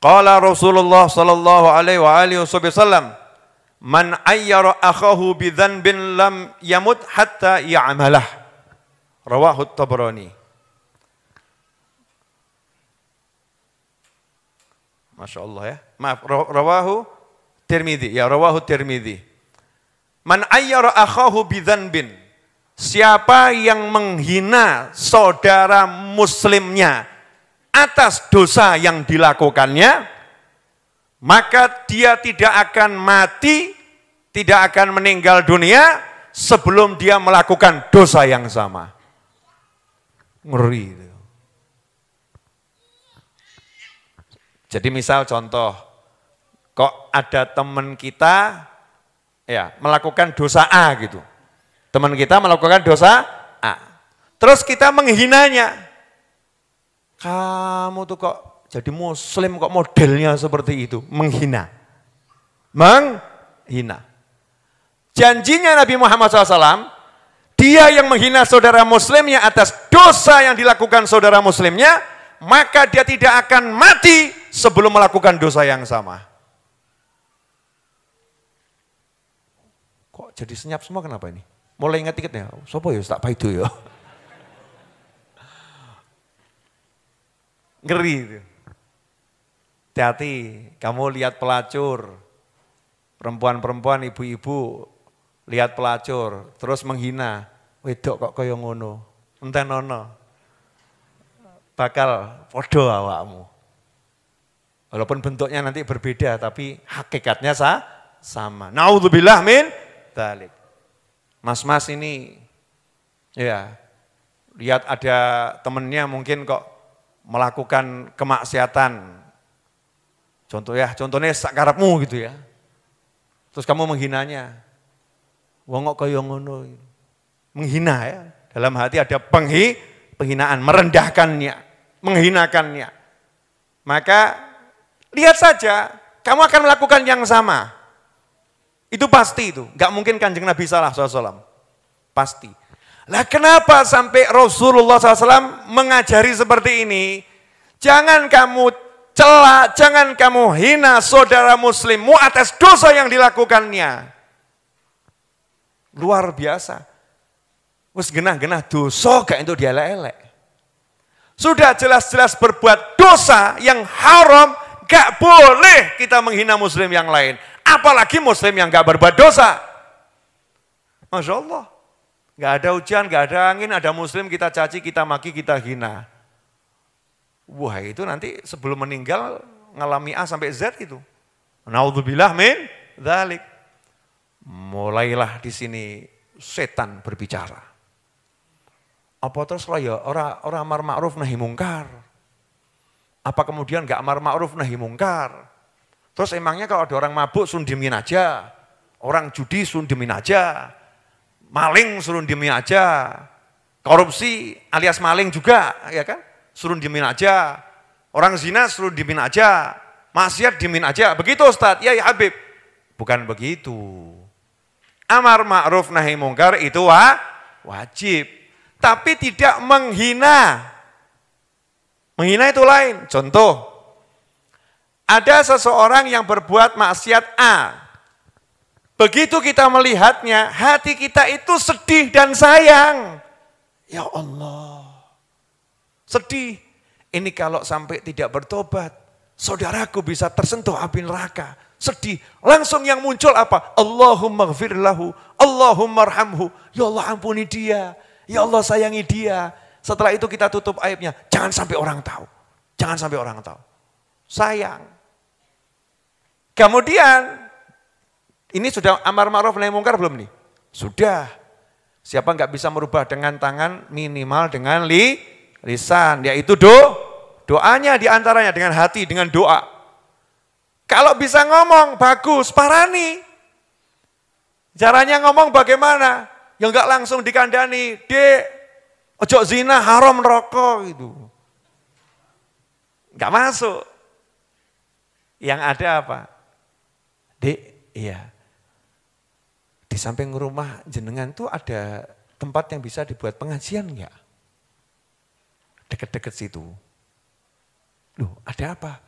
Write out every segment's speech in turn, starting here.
Qala Rasulullah sallallahu alaihi wasallam, man ayyara akhahu bi dzanbin lam yamut hatta ya'malah. Rawahu Tabrani. Masya Allah ya. Maaf, rawahu Tirmidzi. Ya, rawahu Tirmidzi. Man ayyara akhahu bi dzanbin. Siapa yang menghina saudara muslimnya atas dosa yang dilakukannya, maka dia tidak akan mati, tidak akan meninggal dunia sebelum dia melakukan dosa yang sama. Ngeri itu. Jadi misal contoh, kok ada teman kita ya melakukan dosa A gitu. Teman kita melakukan dosa A. Terus kita menghinanya. Kamu tuh kok jadi muslim kok modelnya seperti itu. Menghina. Menghina. Janjinya Nabi Muhammad SAW, dia yang menghina saudara muslimnya atas dosa yang dilakukan saudara muslimnya, maka dia tidak akan mati sebelum melakukan dosa yang sama. Kok jadi senyap semua kenapa ini? Mulai ingat-ingat ya, sopo ya tak paido ya. Ngeri itu. Hati-hati, kamu lihat pelacur, perempuan-perempuan, ibu-ibu, lihat pelacur, terus menghina, wedok kok kaya ngono, enten ono, bakal podo awakmu. Walaupun bentuknya nanti berbeda, tapi hakikatnya sama. Naudzubillah min dzalik. Mas-mas ini, ya, lihat ada temennya mungkin kok melakukan kemaksiatan. Contohnya sakarepmu gitu ya. Terus kamu menghinanya. Wong kok kaya ngono. Menghina ya. Dalam hati ada penghinaan, merendahkannya, menghinakannya. Maka lihat saja, kamu akan melakukan yang sama. Itu pasti itu. Enggak mungkin Kanjeng Nabi salah SAW. Pasti. Lah kenapa sampai Rasulullah SAW mengajari seperti ini? Jangan kamu celak, jangan kamu hina saudara muslimmu atas dosa yang dilakukannya. Luar biasa. Wes genah-genah dosa gak itu dielek-elek. Sudah jelas-jelas berbuat dosa yang haram, gak boleh kita menghina muslim yang lain. Apalagi muslim yang gak berbuat dosa. Masya Allah. Gak ada hujan, gak ada angin, ada muslim kita caci, kita maki, kita hina. Wah itu nanti sebelum meninggal ngalami A sampai Z itu. Naudzubillah min dzalik. Mulailah di sini setan berbicara. Apa terus lah ya orang amar ma'ruf nahi mungkar. Apa kemudian gak amar ma'ruf nahi mungkar. Terus emangnya kalau ada orang mabuk suruh diemin aja. Orang judi suruh diemin aja. Maling suruh diemin aja. Korupsi alias maling juga ya kan. Suruh diemin aja. Orang zina suruh diemin aja. Maksiat diemin aja. Begitu Ustaz, ya Habib. Bukan begitu. Amar ma'ruf nahi mungkar itu wajib. Tapi tidak menghina. Menghina itu lain. Contoh, ada seseorang yang berbuat maksiat A. Begitu kita melihatnya, hati kita itu sedih dan sayang. Ya Allah. Sedih. Ini kalau sampai tidak bertobat, saudaraku bisa tersentuh api neraka. Sedih. Langsung yang muncul apa? Allahumma ghfir lahu, Allahumma arhamhu. Ya Allah ampuni dia. Ya Allah sayangi dia. Setelah itu kita tutup aibnya. Jangan sampai orang tahu. Jangan sampai orang tahu. Sayang. Kemudian, ini sudah amar ma'ruf nahi mungkar belum nih? Sudah. Siapa enggak bisa merubah dengan tangan, minimal dengan lisan. Yaitu doanya diantaranya dengan hati, dengan doa. Kalau bisa ngomong, bagus, parani. Caranya ngomong bagaimana? Ya enggak langsung dikandani, Dek, ojo zina haram rokok gitu. Enggak masuk. Yang ada apa? Dek, iya. Di samping rumah jenengan tuh ada tempat yang bisa dibuat pengajian enggak? Deket-deket situ. Loh, ada apa?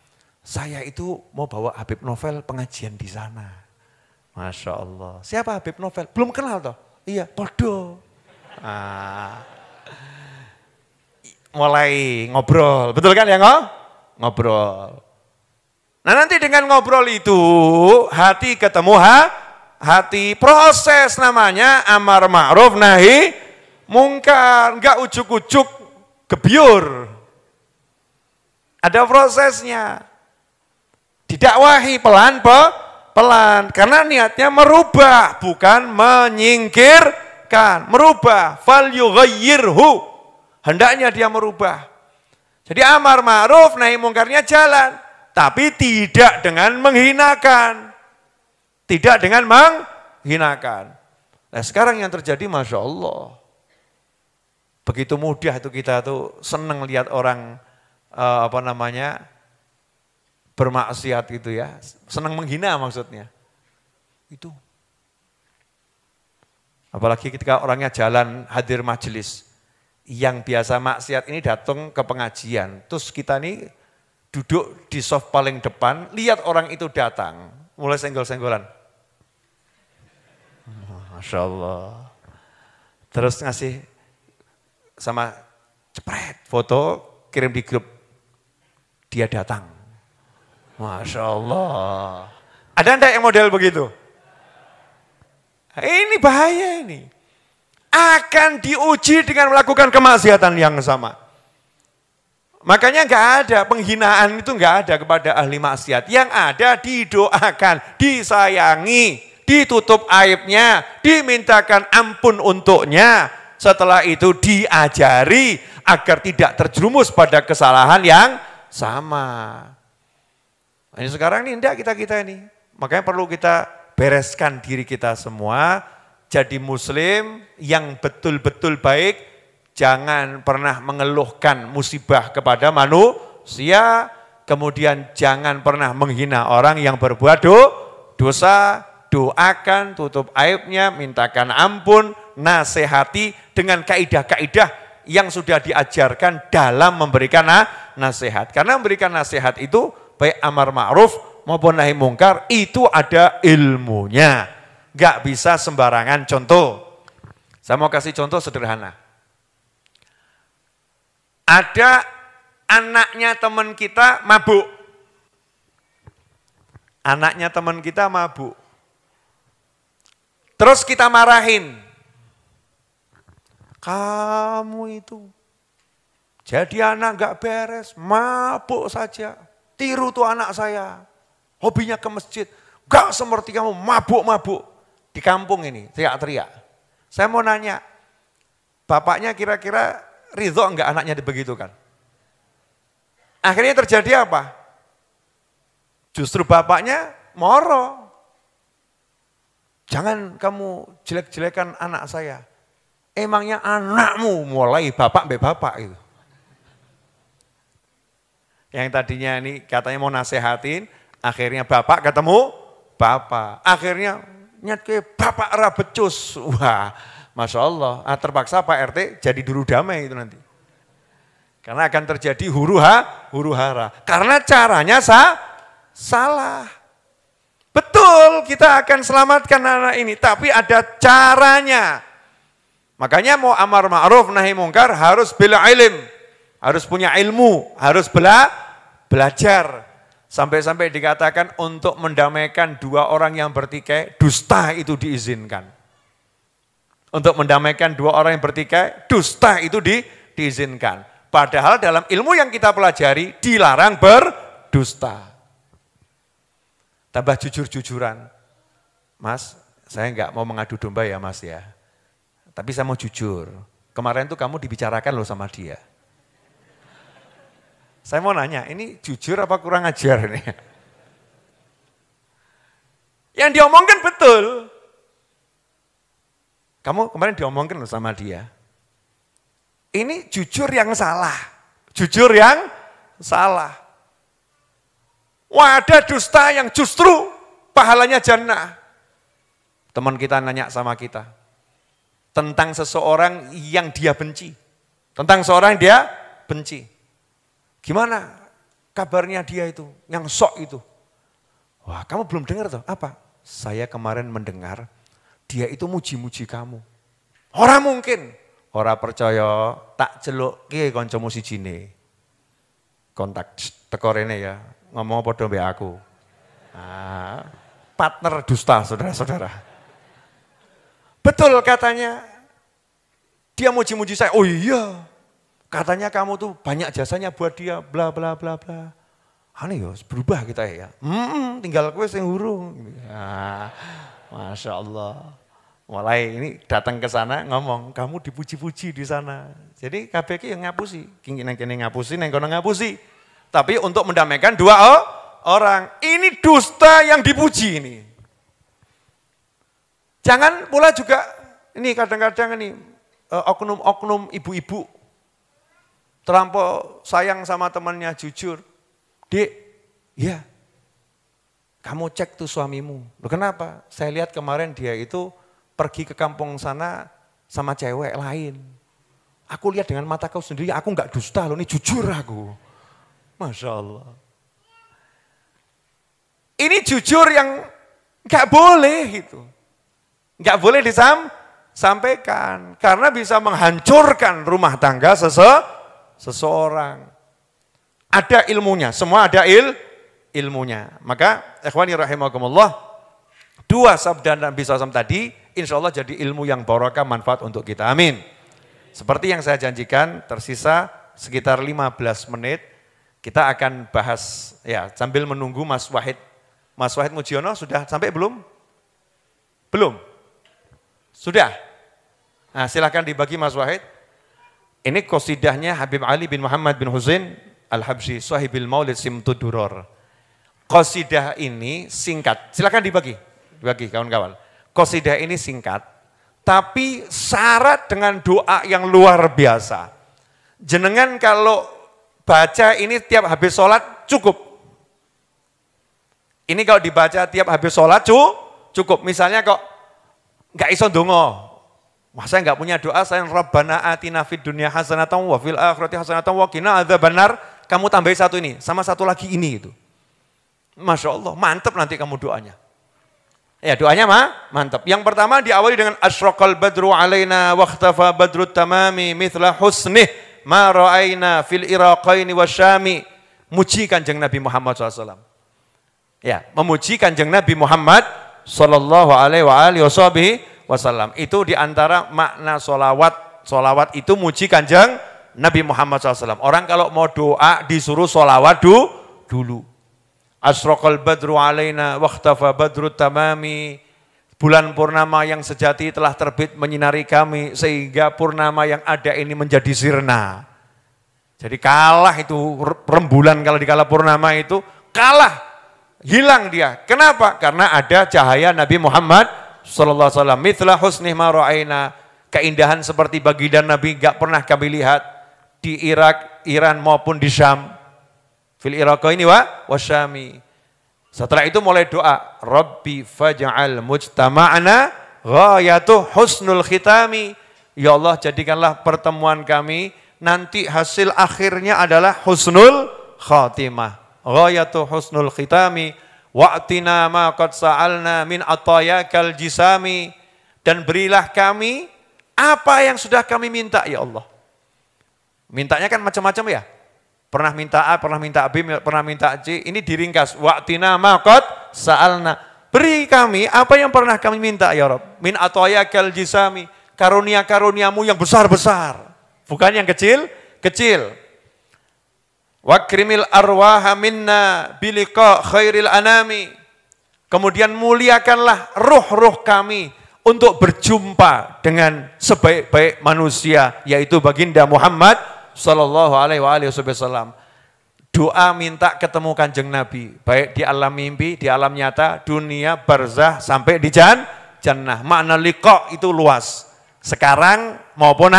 saya itu mau bawa Habib Novel pengajian di sana. Masya Allah. Siapa Habib Novel? Belum kenal toh? Iya, podo. Mulai ngobrol, betul kan ya ngobrol. Nah nanti dengan ngobrol itu hati ketemu hati, proses namanya amar ma'ruf nahi mungkar, enggak ujuk-ujuk gebyur. Ada prosesnya. Didakwahi pelan-pelan karena niatnya merubah bukan menyingkirkan, merubah fal yughayyirhu. Hendaknya dia merubah. Jadi amar ma'ruf nahi mungkarnya jalan, tapi tidak dengan menghinakan. Tidak dengan menghinakan. Nah sekarang yang terjadi Masya Allah. Begitu mudah itu kita tuh senang lihat orang bermaksiat gitu ya. Senang menghina maksudnya. Itu. Apalagi ketika orangnya jalan hadir majelis. Yang biasa maksiat ini datang ke pengajian. Terus kita nih duduk di soft paling depan, lihat orang itu datang. Mulai senggol-senggolan. Masya Allah. Terus ngasih sama cepret foto, kirim di grup. Dia datang. Masya Allah. Ada enggak yang model begitu? Ini bahaya ini. Akan diuji dengan melakukan kemaksiatan yang sama. Makanya enggak ada penghinaan itu enggak ada kepada ahli maksiat. Yang ada didoakan, disayangi, ditutup aibnya, dimintakan ampun untuknya. Setelah itu diajari agar tidak terjerumus pada kesalahan yang sama. Ini sekarang ini enggak kita ini. Makanya perlu kita bereskan diri kita semua. Jadi muslim yang betul-betul baik, jangan pernah mengeluhkan musibah kepada manusia, kemudian jangan pernah menghina orang yang berbuat dosa, doakan, tutup aibnya, mintakan ampun, nasihati dengan kaidah-kaidah yang sudah diajarkan dalam memberikan nasihat. Karena memberikan nasihat itu baik amar ma'ruf maupun nahi mungkar itu ada ilmunya. Gak bisa sembarangan. Contoh, saya mau kasih contoh sederhana. Ada anaknya teman kita mabuk. Anaknya teman kita mabuk. Terus kita marahin. Kamu itu jadi anak gak beres, mabuk saja. Tiru tuh anak saya, hobinya ke masjid. Gak seperti kamu, mabuk-mabuk. Di kampung ini, teriak-teriak. Saya mau nanya, bapaknya kira-kira ridho enggak anaknya dibegitukan? Akhirnya terjadi apa? Justru bapaknya moro. Jangan kamu jelek-jelekan anak saya. Emangnya anakmu mulai bapak sampai bapak itu. Yang tadinya ini katanya mau nasehatin, akhirnya bapak ketemu bapak. Akhirnya nyat ke bapak rabecus. Wah, Masya Allah. Terpaksa Pak RT jadi duru damai itu nanti. Karena akan terjadi huru hara. Karena caranya salah. Betul, kita akan selamatkan anak ini. Tapi ada caranya. Makanya mau amar ma'ruf nahi mungkar harus bila ilm. Harus punya ilmu. Harus belajar. Sampai-sampai dikatakan untuk mendamaikan dua orang yang bertikai, dusta itu diizinkan. Untuk mendamaikan dua orang yang bertikai, dusta itu diizinkan. Padahal dalam ilmu yang kita pelajari, dilarang berdusta. Tambah jujur-jujuran. Mas, saya enggak mau mengadu domba ya mas ya. Tapi saya mau jujur. Kemarin tuh kamu dibicarakan loh sama dia. Saya mau nanya, ini jujur apa kurang ajar nih? Yang diomongkan betul. Kamu kemarin diomongkan loh sama dia. Ini jujur yang salah. Jujur yang salah. Wah, ada dusta yang justru pahalanya jannah. Teman kita nanya sama kita. Tentang seseorang yang dia benci. Tentang seorang yang dia benci. Gimana kabarnya dia itu, yang sok itu. Wah, kamu belum dengar toh? Apa? Saya kemarin mendengar dia itu muji-muji kamu. Ora mungkin. Ora percaya, tak celuk ki kancamu sijine. Kontak teko rene ya, ngomong padha mbek aku. Nah, partner dusta saudara-saudara. Betul katanya. Dia muji-muji saya. Oh iya. Katanya kamu tuh banyak jasanya buat dia, bla bla bla bla. Aneh ya, berubah kita ya. Tinggal kowe sing hurung. Nah, Masya Allah. Mulai ini datang ke sana ngomong, kamu dipuji-puji di sana. Jadi KPK yang ngapusi, kini ngapusi, neng kono ngapusi. Tapi untuk mendamaikan dua orang, ini dusta yang dipuji ini. Jangan pula juga, ini kadang-kadang ini oknum-oknum ibu-ibu terlampau sayang sama temannya jujur. Dek, ya, kamu cek tuh suamimu. Loh kenapa? Saya lihat kemarin dia itu pergi ke kampung sana sama cewek lain. Aku lihat dengan mata kau sendiri, aku enggak dusta loh, ini jujur aku. Masya Allah. Ini jujur yang enggak boleh itu. Enggak boleh disampaikan. Karena bisa menghancurkan rumah tangga seseorang. Ada ilmunya, semua ada ilmunya. Maka, ikhwani rahimakumullah, dua sabda Nabi SAW tadi, insya Allah jadi ilmu yang barokah, manfaat untuk kita. Amin. Seperti yang saya janjikan, tersisa sekitar 15 menit, kita akan bahas, ya sambil menunggu Mas Wahid. Mas Wahid Mujiono sudah sampai belum? Belum? Sudah? Nah silahkan dibagi Mas Wahid. Ini qasidahnya Habib Ali bin Muhammad bin Husain Al-Habsyi, Sahibil Maulid Simtud Duror. Qasidah ini singkat, silakan dibagi kawan-kawan. Qasidah ini singkat, tapi syarat dengan doa yang luar biasa. Jenengan kalau baca ini tiap habis sholat cukup. Ini kalau dibaca tiap habis sholat cukup. Misalnya kok nggak iso ndonga, wah saya nggak punya doa, saya Rabbana atina fid dunya hasanatan wa fil akhirati hasanatan wa qina adzabannar. Kamu tambahin satu ini, sama satu lagi ini itu. Masya Allah, mantap nanti kamu doanya. Ya doanya mantap. Yang pertama diawali dengan asyraqal badru alaina wakhtafa badrut tamami mithla husnih ma ra'aina fil iraqaini wasyami. Muji Kanjeng Nabi Muhammad SAW. Ya, memuji Kanjeng Nabi Muhammad sallallahu alaihi wasallam. Itu diantara makna solawat. Solawat itu muji Kanjeng Nabi Muhammad SAW. Orang kalau mau doa disuruh solawat dulu. Asyraqal badru alaina wakhtafa badrut tamami. Bulan purnama yang sejati telah terbit menyinari kami sehingga purnama yang ada ini menjadi sirna. Jadi kalah itu rembulan kalau di kala purnama itu kalah, hilang dia. Kenapa? Karena ada cahaya Nabi Muhammad sallallahu alaihi wasallam. Mithla husnih ma ra'aina. Keindahan seperti baginda Nabi enggak pernah kami lihat di Irak, Iran maupun di Syam. Fil Iraqaini wasyami. Setelah itu mulai doa, Rabbi faj'al mujtama'ana ghayatu husnul khitami. Ya Allah, jadikanlah pertemuan kami nanti hasil akhirnya adalah husnul khatimah. Ghayatu husnul khitami wa'tina ma qad sa'alna min atayakal jisami. Dan berilah kami apa yang sudah kami minta ya Allah. Mintanya kan macam-macam ya. Pernah minta A, pernah minta B, pernah minta C. Ini diringkas. Wa'tina ma qad sa'alna. Beri kami apa yang pernah kami minta ya Rabb. Min atayakal jisami. Karunia-karuniamu yang besar-besar. Bukan yang kecil. Wakrimil arwaha minna biliqa khairil anami. Kemudian muliakanlah ruh-ruh kami untuk berjumpa dengan sebaik-baik manusia, yaitu baginda Muhammad sallallahu alaihi wasallam. Doa minta ketemu Kanjeng Nabi, baik di alam mimpi, di alam nyata, dunia, barzah, sampai di jannah. Makna liqa itu luas. Sekarang maupun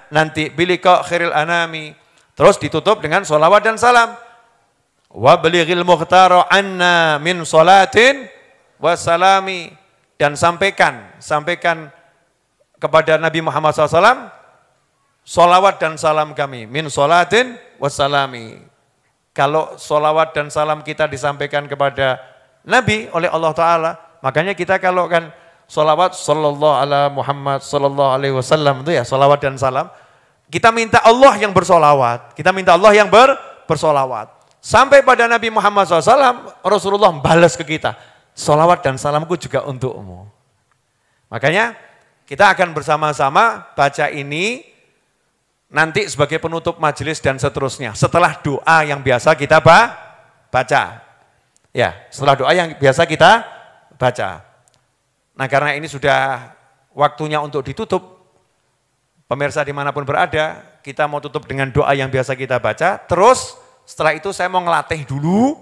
nanti biliqa khairil anami. Terus ditutup dengan sholawat dan salam. Wa balighil muhtara anna min salatin wa salami. Dan sampaikan kepada Nabi Muhammad SAW, sholawat dan salam kami, min sholatin wa salami. kalau sholawat dan salam kita disampaikan kepada Nabi oleh Allah Ta'ala, makanya kita kalau kan sholawat sallallahu ala Muhammad sallallahu alaihi wasallam itu ya sholawat dan salam, kita minta Allah yang bersolawat, kita minta Allah yang bersolawat. Sampai pada Nabi Muhammad SAW, Rasulullah membalas ke kita, sholawat dan salamku juga untukmu. Makanya kita akan bersama-sama baca ini nanti sebagai penutup majelis dan seterusnya. Setelah doa yang biasa kita baca. Ya, setelah doa yang biasa kita baca. Nah karena ini sudah waktunya untuk ditutup, pemirsa dimanapun berada, kita mau tutup dengan doa yang biasa kita baca. Terus setelah itu saya mau ngelatih dulu,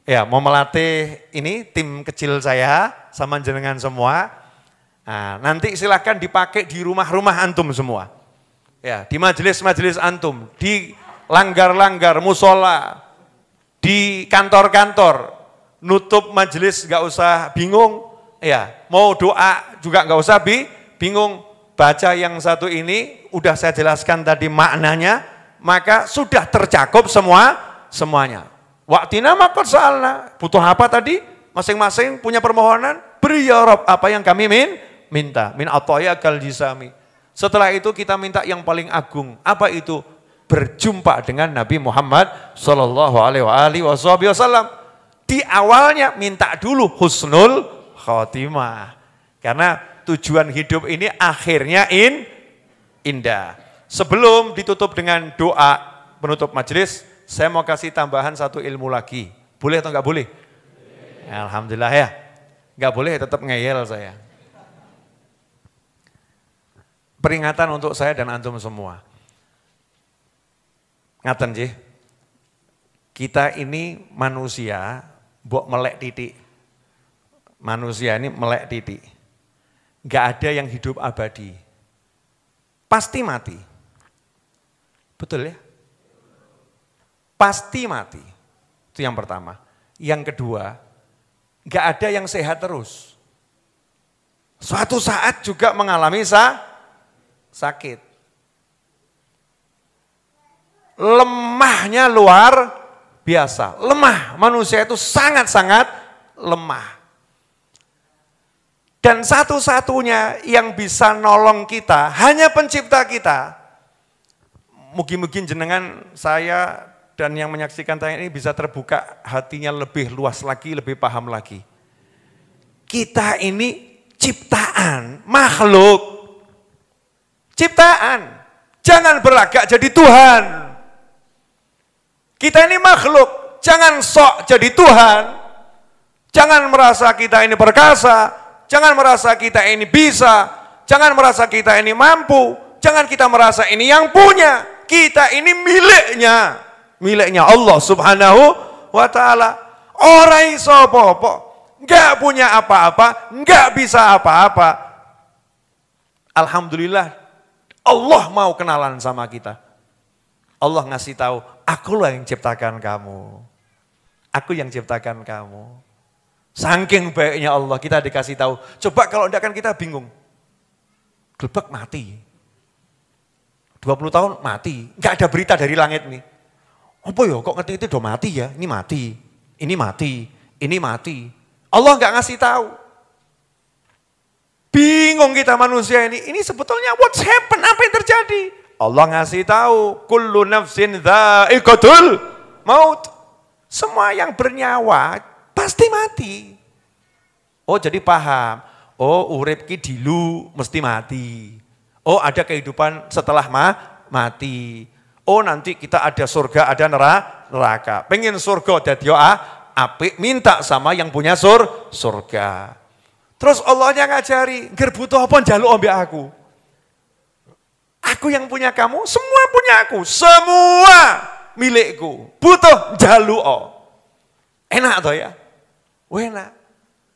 ya mau melatih ini tim kecil saya sama jenengan semua. Nah, nanti silahkan dipakai di rumah-rumah antum semua. Ya, di majelis-majelis antum, di langgar-langgar, musola, di kantor-kantor, nutup majelis gak usah bingung, ya mau doa juga gak usah bingung, baca yang satu ini, udah saya jelaskan tadi maknanya, maka sudah tercakup semuanya. Waqtina maqad sa'alna, butuh apa tadi? Masing-masing punya permohonan, beri ya Rabb apa yang kami minta, min atayakal jisami. Setelah itu kita minta yang paling agung. Apa itu? Berjumpa dengan Nabi Muhammad sallallahu alaihi wasallam. Di awalnya minta dulu husnul khotimah. Karena tujuan hidup ini akhirnya indah. Sebelum ditutup dengan doa penutup majelis, saya mau kasih tambahan satu ilmu lagi. Boleh atau enggak boleh? Alhamdulillah ya. Enggak boleh tetap ngeyel saya. Peringatan untuk saya dan antum semua. Ngaten sih, kita ini manusia, mbok melek titik. Manusia ini melek titik. Enggak ada yang hidup abadi. Pasti mati. Betul ya? Pasti mati. Itu yang pertama. Yang kedua, enggak ada yang sehat terus. Suatu saat juga mengalami sakit. Lemahnya luar biasa. Lemah, manusia itu sangat-sangat lemah. Dan satu-satunya yang bisa nolong kita, hanya pencipta kita. Mungkin jenengan, saya, dan yang menyaksikan tayang ini bisa terbuka hatinya lebih luas lagi, lebih paham lagi. Kita ini ciptaan, makhluk. Ciptaan, jangan berlagak jadi Tuhan. Kita ini makhluk, jangan sok jadi Tuhan. Jangan merasa kita ini perkasa, jangan merasa kita ini bisa, jangan merasa kita ini mampu, jangan kita merasa ini yang punya. Kita ini miliknya Allah Subhanahu wa Ta'ala. Ora iso apa-apa, enggak punya apa-apa, enggak bisa apa-apa. Alhamdulillah Allah mau kenalan sama kita. Allah ngasih tahu, akulah yang ciptakan kamu. Aku yang ciptakan kamu. Saking baiknya Allah, kita dikasih tahu. Coba kalau enggak kan kita bingung. Glebek mati. 20 tahun mati. Enggak ada berita dari langit nih. Apa ya kok ngerti itu udah mati ya? Ini mati, ini mati, ini mati. Allah enggak ngasih tahu. Bingung kita manusia ini sebetulnya what's happen, apa yang terjadi? Allah ngasih tahu, kullu nafsin dha'iqatul maut. Semua yang bernyawa pasti mati. Oh jadi paham, oh urip ki dilu mesti mati. Oh ada kehidupan setelah mati. Oh nanti kita ada surga, ada neraka. Pengen surga dadi apik, minta sama yang punya surga. Terus Allahnya ngajari, "Ngger butuh apa njaluk ambek aku." Aku yang punya kamu, semua punya aku, semua milikku. Butuh njaluk. Enak toh ya? Enak.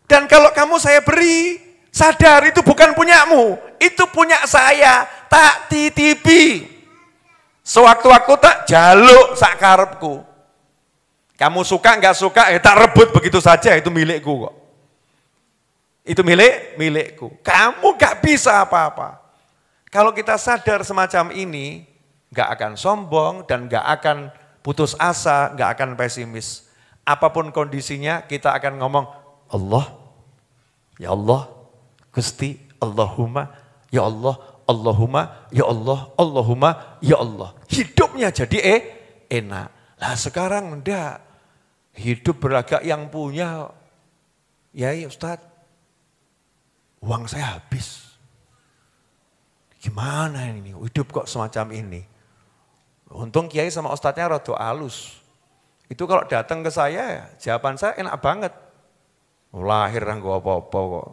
Dan kalau kamu saya beri, sadar itu bukan punyamu, itu punya saya, tak titipi. Sewaktu-waktu tak jaluk sak karepku. Kamu suka enggak suka, tak rebut begitu saja, itu milikku kok. Itu milikku. Kamu gak bisa apa-apa. Kalau kita sadar semacam ini, gak akan sombong dan gak akan putus asa, nggak akan pesimis. Apapun kondisinya kita akan ngomong, Allah, ya Allah, Gusti, Allahumma, ya Allah, Allahumma, ya Allah, Allahumma, ya Allah. Hidupnya jadi enak. Lah sekarang enggak. Hidup beragak yang punya, ya Ustadz, uang saya habis. Gimana ini, hidup kok semacam ini. Untung kiai sama ustadznya rada halus. Itu kalau datang ke saya, jawaban saya enak banget. Lahir nggo apa-apa kok.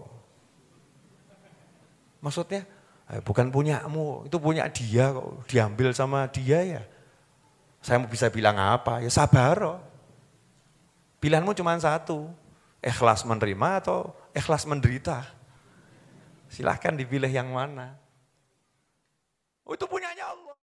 Maksudnya, bukan punyamu, itu punya dia kok. Diambil sama dia ya. Saya mau bisa bilang apa? Ya sabar. Pilihanmu cuma satu, ikhlas menerima atau ikhlas menderita. Silahkan dipilih yang mana. Oh, itu punyanya Allah.